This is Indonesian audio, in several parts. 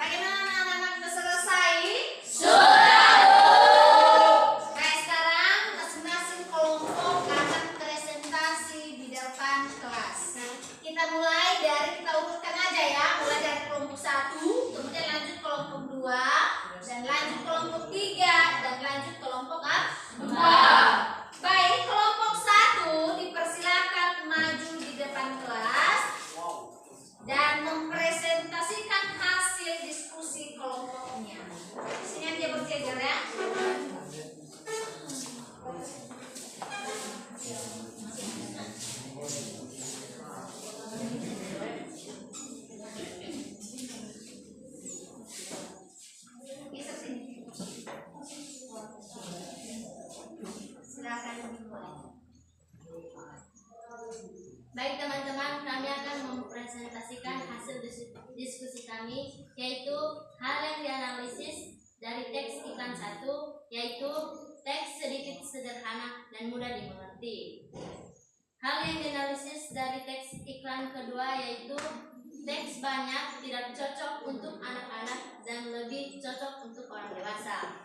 Bagaimana anak-anak sudah selesai? Sudah, Bu. Baik, sekarang masing-masing kelompok akan presentasi di depan kelas. Kita mulai dari, kita urutkan aja ya. Mulai dari kelompok 1, kemudian lanjut kelompok 2, dan lanjut kelompok 3, dan lanjut kelompok 4. Baik, kelompok 1 dipersilakan maju di depan kelas dan mempresentasikan hasil diskusi kelompoknya. Di sini dia berjejer ya. Silakan dimulai. Baik teman-teman, kami akan mempresentasikan hasil diskusi kami, yaitu hal yang dianalisis dari teks iklan 1, yaitu teks sedikit sederhana dan mudah dimengerti. Hal yang dianalisis dari teks iklan kedua yaitu teks banyak tidak cocok untuk anak-anak dan lebih cocok untuk orang dewasa.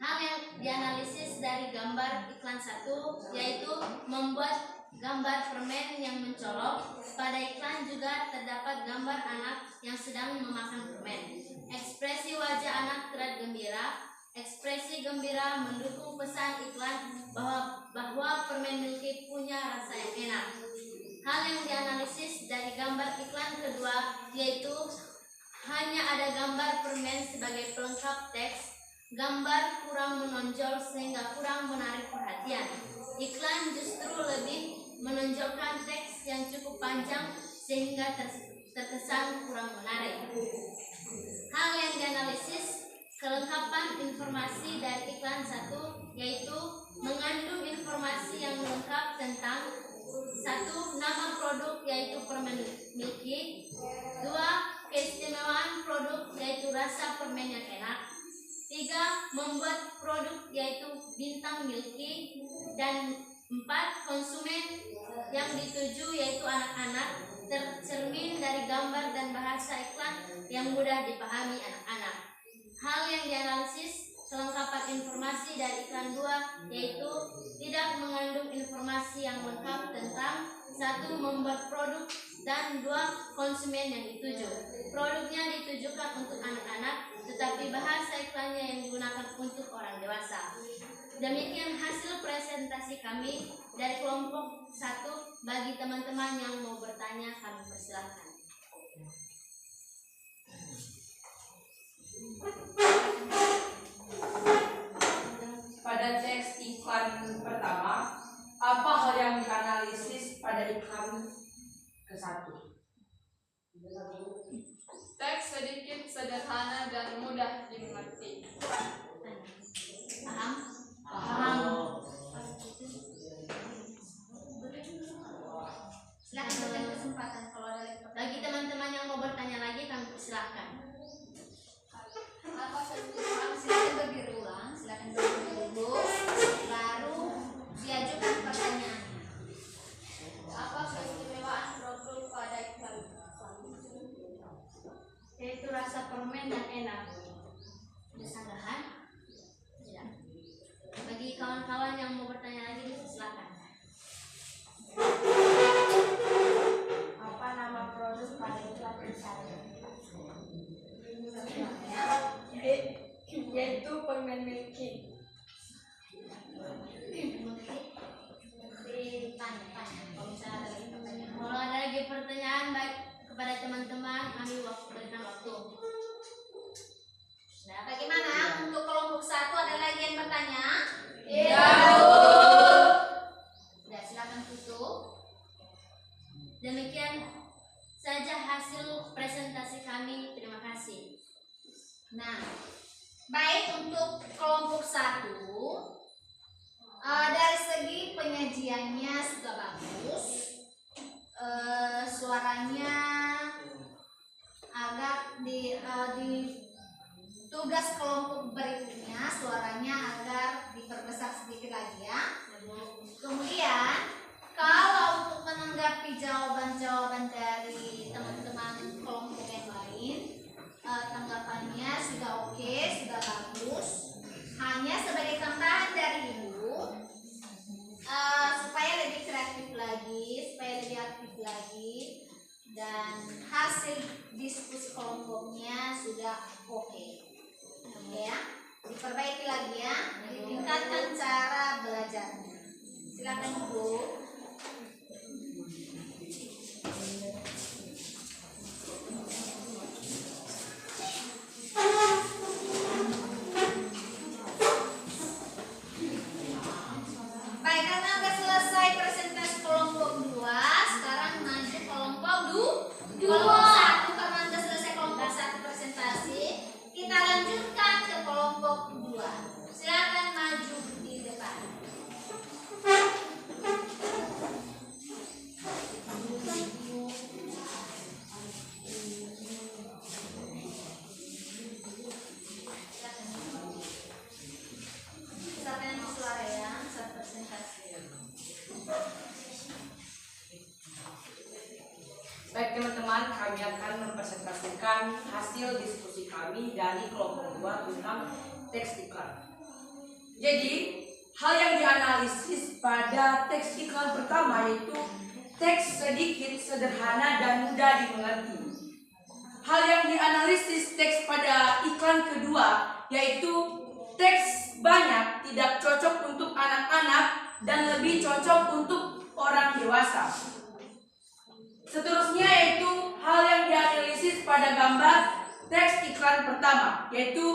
Hal yang dianalisis dari gambar iklan 1 yaitu membuat gambar permen yang mencolok. Pada iklan juga terdapat gambar anak yang sedang memakan permen. Ekspresi wajah anak terlihat gembira. Ekspresi gembira mendukung pesan iklan bahwa permen Milky punya rasa yang enak. Hal yang dianalisis dari gambar iklan kedua yaitu hanya ada gambar permen sebagai pelengkap teks. Gambar kurang menonjol sehingga kurang menarik perhatian. Iklan justru lebih menonjolkan teks yang cukup panjang sehingga terkesan kurang menarik. Hal yang dianalisis kelengkapan informasi dari iklan 1 yaitu mengandung informasi yang lengkap tentang 1. Nama produk yaitu permen Milky. 2. Keistimewaan produk yaitu rasa permen yang enak. 3. Membuat produk yaitu bintang Milky. Dan 4. Konsumen yang dituju yaitu anak-anak, tercermin dari gambar dan bahasa iklan yang mudah dipahami anak-anak. Hal yang dianalisis kelengkapan informasi dari iklan 2 yaitu tidak mengandung informasi yang lengkap tentang 1. Membuat produk dan 2. Konsumen yang dituju. Produknya ditujukan untuk anak-anak, tetapi bahasa iklannya yang digunakan untuk orang dewasa. Demikian hasil presentasi kami dari kelompok 1. Bagi teman-teman yang mau bertanya, kami persilahkan. Pada teks iklan pertama, apa hal yang dianalisis pada iklan ke-1? Teks sedikit sederhana dan mudah dimengerti. Paham? Paham. Silakan berikan kesempatan kalau ada lagi. Bagi teman-teman yang mau bertanya lagi, kami persilahkan. Apa silakan berdiri ulang, silakan berdiri dulu, baru diajukan pertanyaannya. Apa keistimewaan produk pada iklan? Yaitu rasa permen yang enak. Ada sanggahan? Tidak. Bagi kawan-kawan yang mau bertanya lagi, silakan. Apa nama produk pada iklan ke-1? Yaitu permen Milky. Tanya kalau misalnya ada lagi pertanyaan. Kalau ada lagi pertanyaan baik kepada teman-teman, kami berikan waktu. Nah, bagaimana untuk kelompok 1 ada lagi yang bertanya? Iya, Ya, silakan tutup. Demikian saja hasil presentasi kami. Terima kasih. Nah, baik untuk kelompok 1 dari segi penyajiannya sudah bagus. Suaranya agak di tugas kelompok berikutnya suaranya agar diperbesar sedikit lagi ya. Kemudian kalau untuk menanggapi jawaban-jawaban dari teman-teman kelompok yang lain, dan hasil diskusi kelompoknya sudah oke. Oke ya, diperbaiki lagi ya, ditingkatkan cara belajarnya. Silakan Bu. Baik, karena udah selesai presentasi kelompok 2, sekarang maju kelompok 2. Kelompok 1 karena udah selesai kelompok 1 presentasi, kita lanjutkan ke kelompok 2. Silakan maju di depan. Silakan suara ya, saat presentasi. Baik teman-teman, kami akan mempresentasikan hasil diskusi kami dari kelompok 2 tentang teks iklan. Jadi, hal yang dianalisis pada teks iklan pertama yaitu teks sedikit, sederhana, dan mudah dimengerti. Hal yang dianalisis teks pada iklan kedua yaitu teks banyak, tidak cocok untuk anak-anak dan lebih cocok untuk orang dewasa. Seterusnya yaitu hal yang dianalisis pada gambar teks iklan pertama, yaitu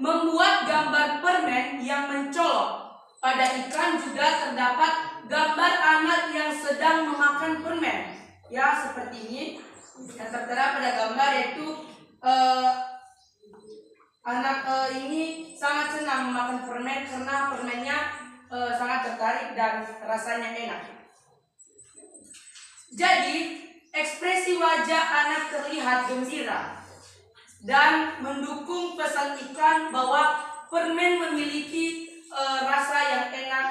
membuat gambar permen yang mencolok. Pada iklan juga terdapat gambar anak yang sedang memakan permen, ya seperti ini. Yang tertera pada gambar yaitu anak ini sangat senang memakan permen karena permennya sangat tertarik dan rasanya enak. Jadi ekspresi wajah anak terlihat gembira dan mendukung pesan iklan bahwa permen memiliki rasa yang enak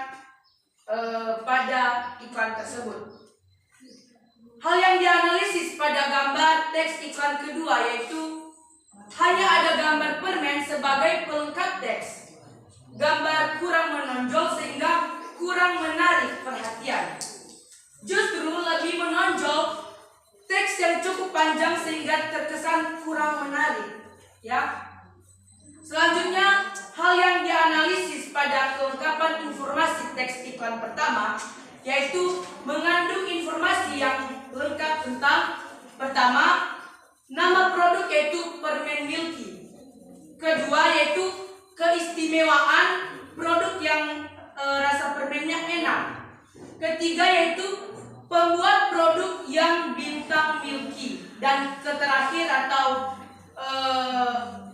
pada iklan tersebut. Hal yang dianalisis pada gambar teks iklan kedua yaitu hanya ada gambar permen sebagai pelengkap teks. Gambar kurang menonjol sehingga kurang menarik perhatian. Justru lebih menonjol teks yang cukup panjang sehingga terkesan kurang menarik, ya. Selanjutnya, hal yang dianalisis pada kelengkapan informasi teks iklan pertama yaitu mengandung informasi yang lengkap tentang pertama, nama produk yaitu permen Milky. Kedua yaitu keistimewaan produk yang rasa permennya enak. Ketiga yaitu pembuat produk yang bintang Milky. Dan terakhir atau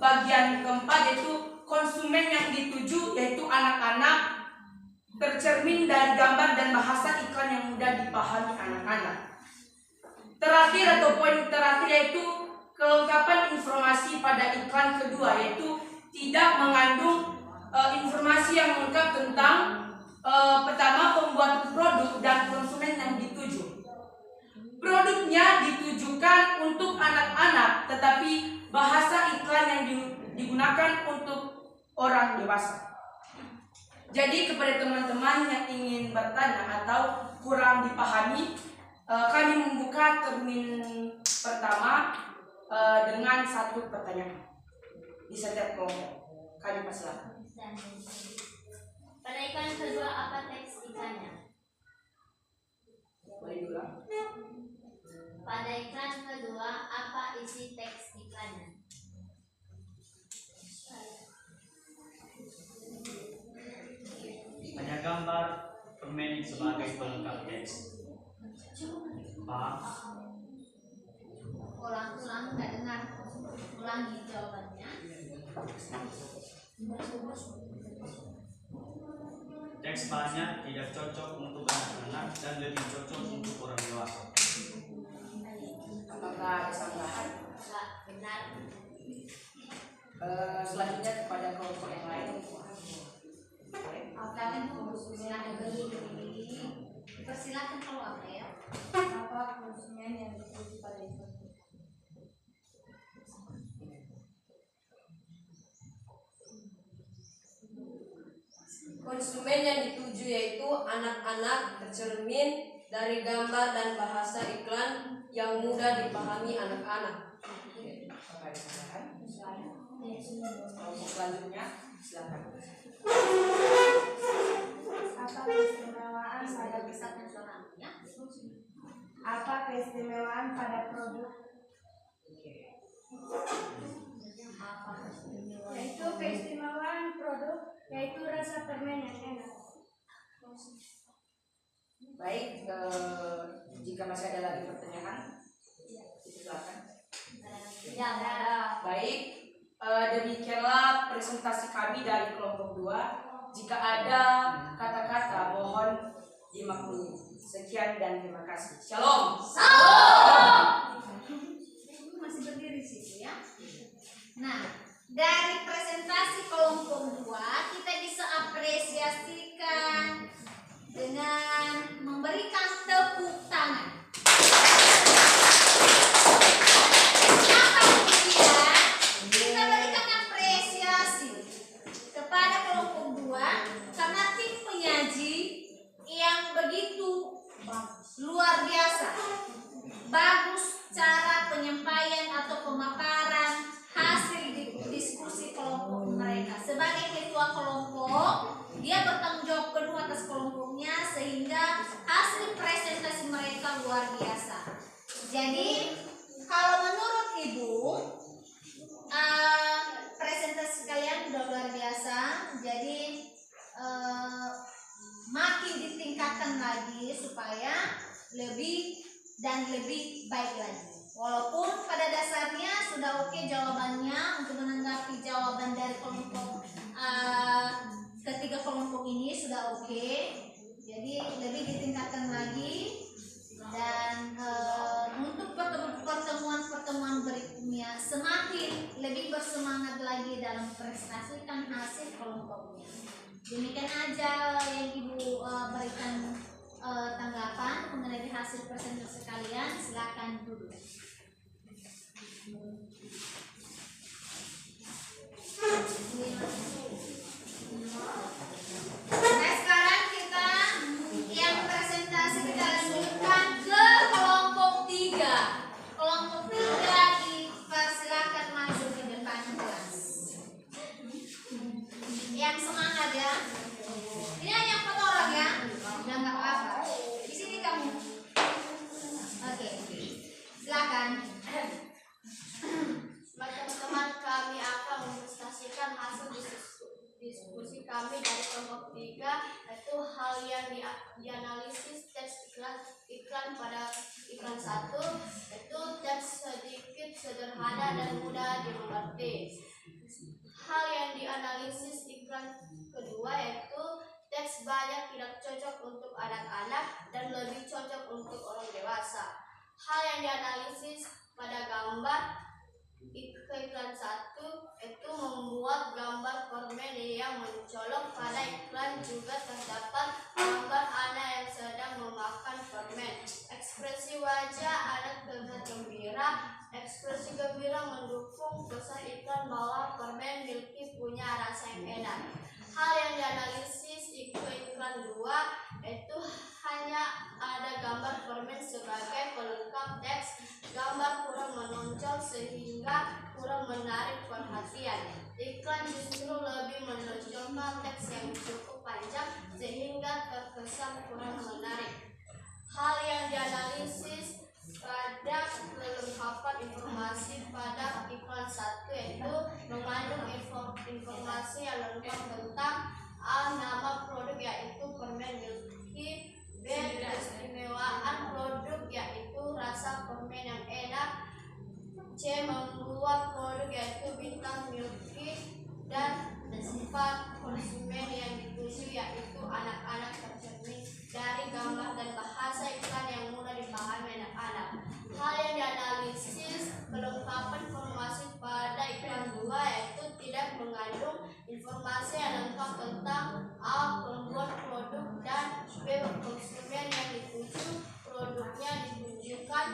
bagian keempat yaitu konsumen yang dituju yaitu anak-anak, tercermin dari gambar dan bahasa iklan yang mudah dipahami anak-anak. Terakhir atau poin terakhir yaitu kelengkapan informasi pada iklan kedua yaitu tidak mengandung informasi yang lengkap tentang pertama pembuat produk dan konsumen yang dituju. Produknya ditujukan untuk anak-anak tetapi bahasa iklan yang digunakan untuk orang dewasa. Jadi kepada teman-teman yang ingin bertanya atau kurang dipahami, kami membuka termin pertama dengan satu pertanyaan di setiap kelompok. Kami persilakan. Pada iklan kedua apa teks iklannya? Boleh diulang? Pada iklan kedua apa isi teks iklannya? Hanya gambar permen sebagai pelengkap teks. Ulang nggak dengar. Ulangi jawabannya. Teks banyak tidak cocok untuk anak-anak dan lebih cocok untuk orang dewasa. Apakah ada tambahan? Enggak benar. Selanjutnya kepada kelompok yang lain. Silakan Bu, silakan persilakan kalau apa ya? Apa konsumen yang dituju pada itu? Konsumen yang dituju yaitu anak-anak, tercermin dari gambar dan bahasa iklan yang mudah dipahami anak-anak. Oke, Bapak silakan. Kelompok selanjutnya, silakan. Apa keistimewaan pada Apa keistimewaan pada produk? Yaitu keistimewaan produk yaitu rasa permen yang enak. Baik, jika masih ada lagi pertanyaan, silakan. Ya, ada. Baik, demikianlah presentasi kami dari kelompok 2. Jika ada kata-kata mohon dimaklumi. Sekian dan terima kasih. Shalom. Masih berdiri sih ya. Nah, dari presentasi kelompok 2 kita bisa apresiasikan dengan memberikan tepuk tangan. Apa kemudian kita berikan apresiasi kepada kelompok 2 karena tim penyaji yang begitu luar biasa. Bagus cara penyampaian atau pemaparan hasil diskusi kelompok mereka. Sebagai ketua kelompok, dia bertanggung jawab penuh atas kelompoknya sehingga hasil presentasi mereka luar biasa. Jadi, kalau menurut Ibu, presentasi kalian udah luar biasa. Jadi, makin ditingkatkan lagi supaya lebih dan lebih baik lagi. Walaupun pada dasarnya sudah oke jawabannya untuk menanggapi jawaban dari kelompok ketiga kelompok ini sudah oke. Jadi lebih ditingkatkan lagi dan untuk pertemuan berikutnya semakin lebih bersemangat lagi dalam prestasikan hasil kelompoknya. Demikian aja yang Ibu berikan tanggapan mengenai hasil presentasi kalian. Silakan dulu. Nah, sekarang kita yang presentasi kita lanjutkan ke kelompok 3. Kelompok 3 dipersilakan masuk ke depan kelas. Yang semangat ya. Ini hanya 4 orang ya. Udah nggak apa-apa. Di sini kamu. Oke. Silakan. Teman-teman, kami akan mempresentasikan hasil diskusi kami dari kelompok 3, yaitu hal yang dianalisis teks iklan pada iklan 1, yaitu teks sedikit sederhana dan mudah dimengerti. Hal yang dianalisis iklan kedua yaitu teks banyak tidak cocok untuk anak-anak dan lebih cocok untuk orang dewasa. Hal yang dianalisis pada gambar iklan 1 itu membuat gambar permen yang mencolok. Pada iklan juga terdapat gambar anak yang sedang memakan permen. Ekspresi wajah anak terlihat gembira. Ekspresi gembira mendukung pesan iklan bahwa permen milky punya rasa yang enak. Hal yang dianalisis iklan 2 itu hanya ada gambar permen sebagai pelengkap teks. Gambar kurang menonjol sehingga kurang menarik perhatian. Iklan justru lebih menonjolkan teks yang cukup panjang sehingga terkesan kurang menarik. Hal yang dianalisis pada kelengkapan informasi pada iklan 1 yaitu mengandung informasi yang lengkap tentang A. Nama produk yaitu permen milky, B. Keistimewaan produk yaitu rasa permen yang enak, C. Membuat produk yaitu bintang milky, dan sifat konsumen yang dituju yaitu anak-anak tercermin dari gambar dan bahasa iklan yang mudah dipahami anak-anak. Hal yang dianalisis kelengkapan informasi pada iklan 2 yaitu tidak mengandung informasi yang lengkap tentang A. Pembuat produk, dan B. Konsumen yang dituju. Produknya ditujukan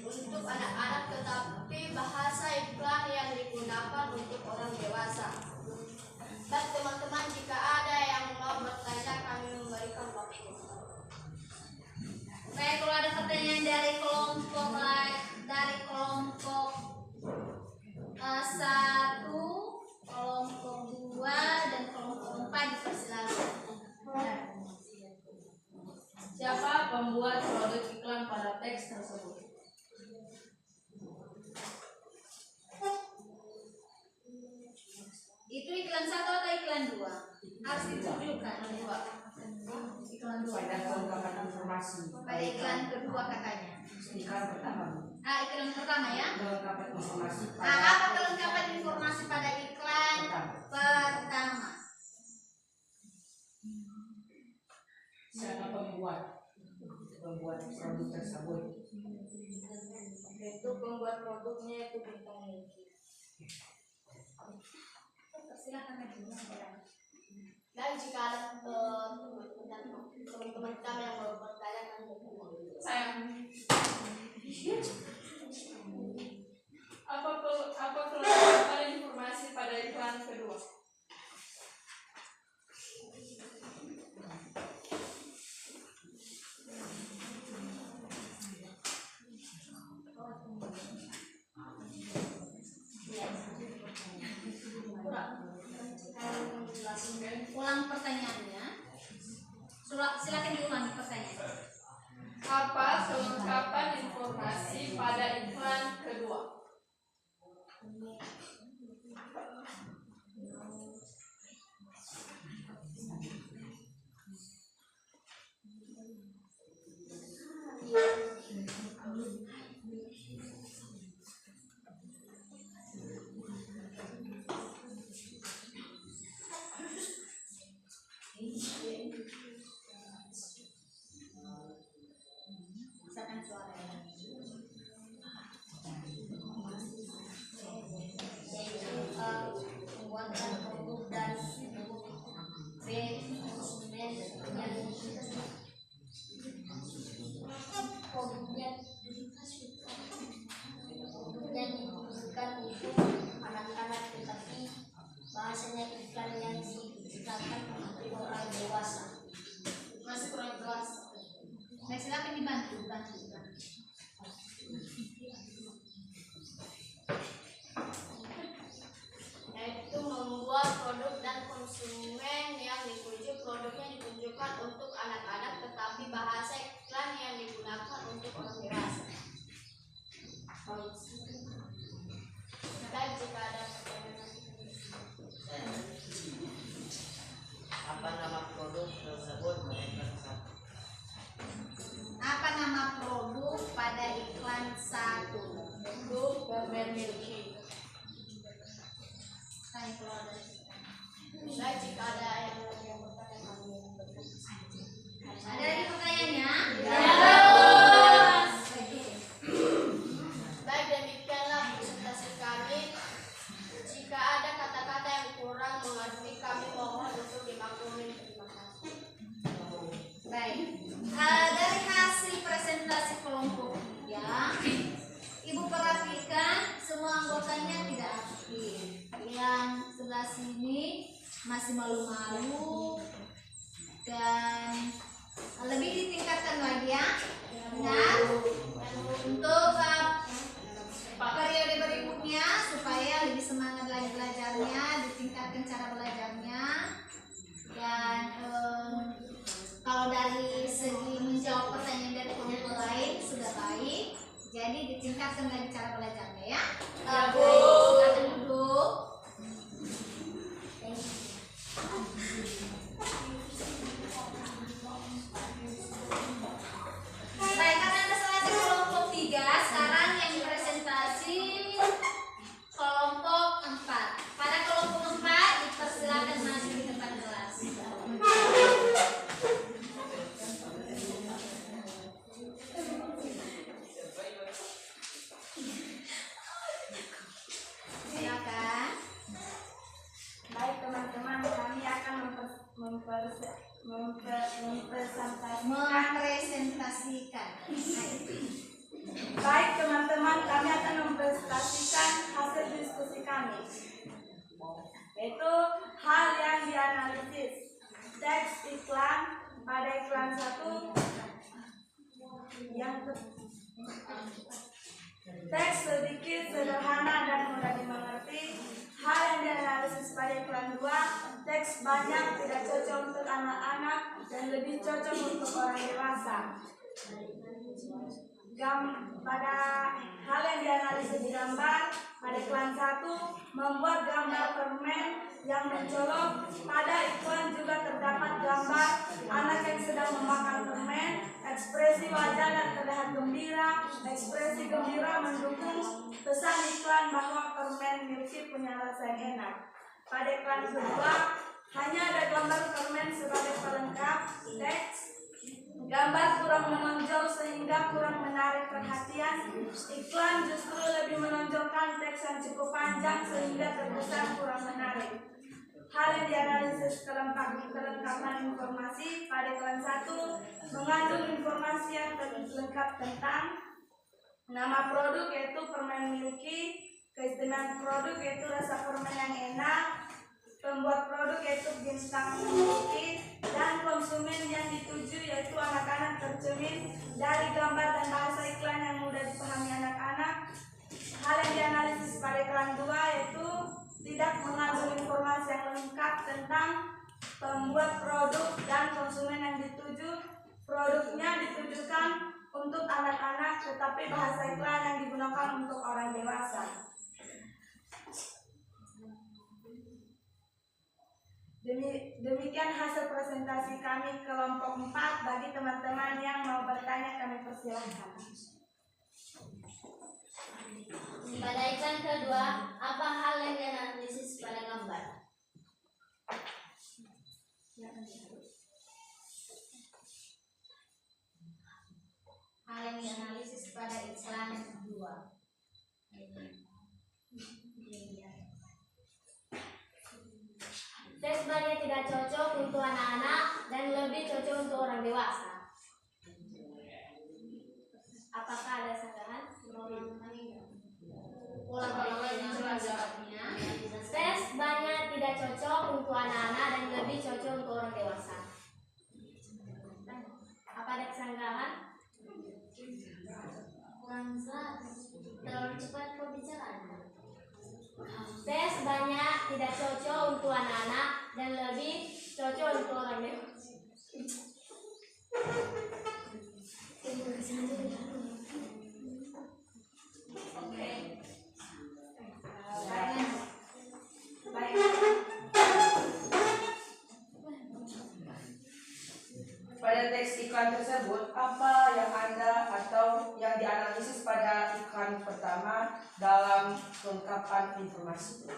untuk anak-anak tetapi bahasa iklan yang digunakan untuk orang dewasa. Baik teman-teman, jika ada yang mau bertanya kami memberikan waktu. Baik, kalau ada pertanyaan dari kelompok lain iklan 1 atau iklan 2? Harus ditunjukkan. Iklan 2. Pada kelengkapan informasi. Pada iklan kedua katanya. Iklan pertama. Iklan pertama ya. Kelengkapan informasi. Apa kelengkapan informasi pada iklan pertama? Siapa pembuat produk tersebut? Itu pembuat produknya itu bintang Niki. Silakan lagi. Dan jika ada teman-teman kami yang mau bertanya, Saya. Apa kelengkapan informasi pada iklan kedua? Ulang pertanyaannya. Silakan diulangi pertanyaannya. Apa kelengkapan informasi pada iklan kedua? Misalkan suaranya. pembuatan produk dan brand konsumen yang ditujukan untuk anak-anak, tetapi bahasanya iklan yang digunakan untuk orang dewasa. Masih kurang jelas. Nah, silakan dibantu. Yaitu membuat produk dan konsumen yang dituju, produknya ditunjukkan untuk anak-anak, tetapi bahasa iklan yang digunakan untuk orang dewasa. Dan jika ada pertanyaan, apa nama produk tersebut mereka satu? Apa nama produk pada iklan 1? Produk permen milky. Tanya keluar dari. dan jika ada yang bertanya kami Ada lagi pertanyaannya? baik, demikianlah presentasi kami. Jika ada kata-kata yang kurang mengerti, kami mohon untuk dimaklumi. Terima kasih. Baik. Dari hasil presentasi kelompok 3, Ibu perhatikan semua anggotanya tidak aktif. Yang sebelah sini masih malu-malu dan lebih ditingkatkan lagi ya. Ingat, untuk periode berikutnya supaya lebih semangat lagi belajarnya, ditingkatkan cara belajarnya. Dan kalau dari segi menjawab pertanyaan dari kelompok lain sudah baik, jadi ditingkatkan lagi cara belajarnya ya. Silakan duduk. Baik, karena ada selesai kelompok 3, sekarang yang presentasi kelompok 4. Pada kelompok 4 dipersilakan masuk di depan kelas. Silakan. Baik teman-teman, kami akan Mempresentasikan. Baik teman-teman, kami akan mempresentasikan hasil diskusi kami, yaitu hal yang dianalisis. Teks iklan pada iklan 1 teks sedikit, sederhana, dan mudah dimengerti. Hal yang dianalisis pada iklan 2, teks banyak, tidak cocok untuk anak-anak dan lebih cocok untuk orang dewasa. Pada hal yang dianalisis di gambar, pada Pada iklan 1, membuat gambar permen yang mencolok. Pada iklan juga terdapat gambar anak yang sedang memakan permen, ekspresi wajah dan terlihat gembira. Ekspresi gembira mendukung pesan iklan bahwa permen milky punya rasa yang enak. Pada iklan kedua, hanya ada gambar permen sebagai pelengkap teks. Gambar kurang menonjol sehingga kurang menarik perhatian. Iklan justru lebih menonjolkan teks yang cukup panjang sehingga terkesan kurang menarik. Hal yang dianalisis kelengkapan informasi. Pada iklan 1, mengandung informasi yang lengkap tentang nama produk yaitu permen milky, keistimewaan produk yaitu rasa permen yang enak, pembuat produk yaitu bintang milky, dan konsumen yang dituju yaitu anak-anak tercermin dari gambar dan bahasa iklan yang mudah dipahami anak-anak. Hal yang dianalisis pada iklan 2 yaitu tidak mengandung informasi yang lengkap tentang pembuat produk dan konsumen yang dituju. Produknya ditujukan untuk anak-anak tetapi bahasa iklan yang digunakan untuk orang dewasa. Demikian hasil presentasi kami kelompok 4. Bagi teman-teman yang mau bertanya kami persilahkan. Pada iklan kedua, apa hal yang dianalisis pada gambar? Hal yang dianalisis pada iklan 2. Teks banyak tidak cocok untuk anak-anak dan lebih cocok untuk orang dewasa. Apakah ada sanggahan? Ulang lagi jelasannya. Teks banyak tidak cocok untuk anak-anak dan lebih cocok untuk orang dewasa. Apa ada kesanggahan? Kurang jelas. Terlalu cepat pembicaraan. Tes banyak tidak cocok untuk anak-anak dan lebih cocok untuk orang dewasa. Oke. Pada teks iklan tersebut, apa yang Anda atau yang dianalisis pada iklan pertama dalam kelengkapan informasi?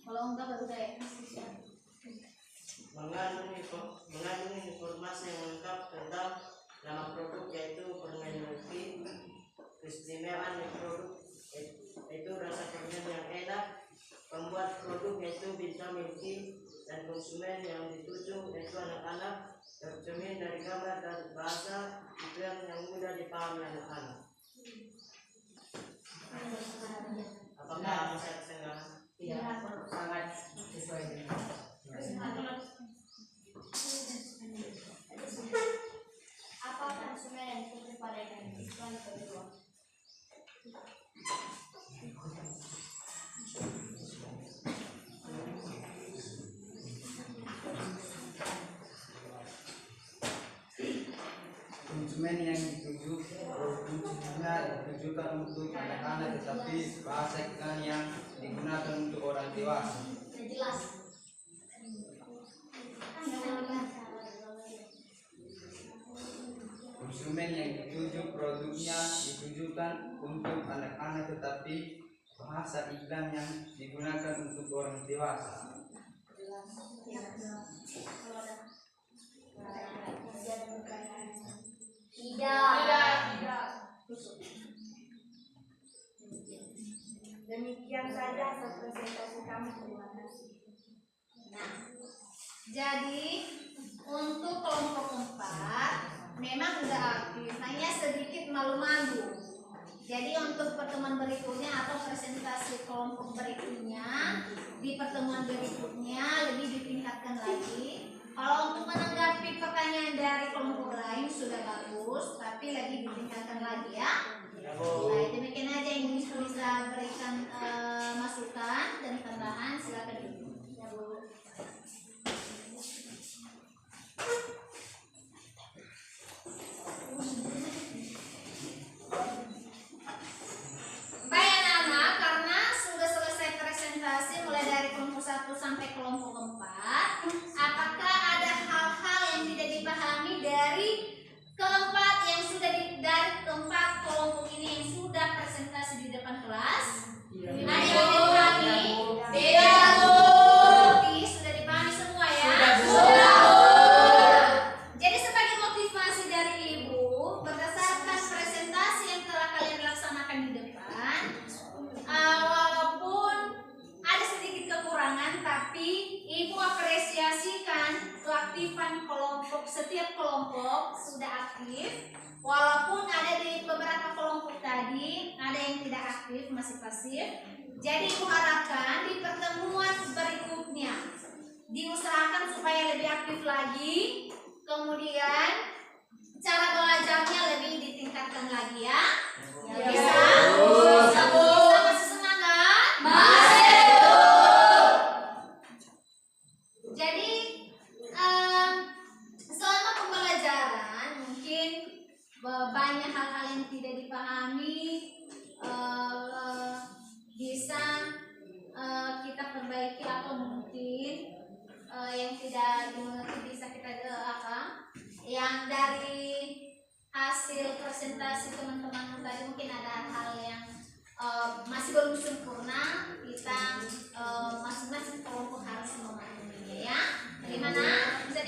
Kalau enggak baru kayak mengandung informasi yang lengkap tentang nama produk yaitu permen milky, keistimewaan produk yaitu rasa permen yang enak, pembuat produk yaitu bintang milky, dan konsumen yang dituju yaitu anak-anak tercermin dari gambar dan bahasa iklan yang mudah dipahami anak-anak. Apakah bisa kesenggahan? Tidak, sangat sesuai dengan. Apa konsumen yang dituju pada iklan kedua? Konsumen yang ditujukan untuk anak-anak tetapi bahasa iklan yang digunakan untuk orang dewasa. Jelas. Konsumen yang dituju produknya ditujukan untuk anak-anak tetapi bahasa iklan yang digunakan untuk orang dewasa. Tidak. Demikian saja hasil presentasi kami. Terima kasih. Nah, jadi untuk kelompok 4 memang sudah aktif, hanya sedikit malu-malu. Jadi untuk pertemuan berikutnya atau presentasi kelompok berikutnya, di pertemuan berikutnya lebih ditingkatkan lagi. Kalau untuk menanggapi pertanyaan dari kelompok lain sudah bagus, tapi lebih ditingkatkan lagi ya. Baik, demikian aja setiap kelompok sudah aktif, walaupun ada di beberapa kelompok tadi ada yang tidak aktif, masih pasif. Jadi Ibu harapkan di pertemuan berikutnya diusahakan supaya lebih aktif lagi, kemudian cara belajarnya lebih ditingkatkan lagi ya. Bisa? Bisa masih semangat? Jadi selama pembelajaran mungkin banyak hal-hal yang tidak dipahami, bisa kita perbaiki, atau mungkin yang tidak dimengerti bisa kita yang dari hasil presentasi teman-teman tadi mungkin ada hal yang masih belum sempurna, kita masing-masing kelompok harus memahaminya ya. Bagaimana? Bisa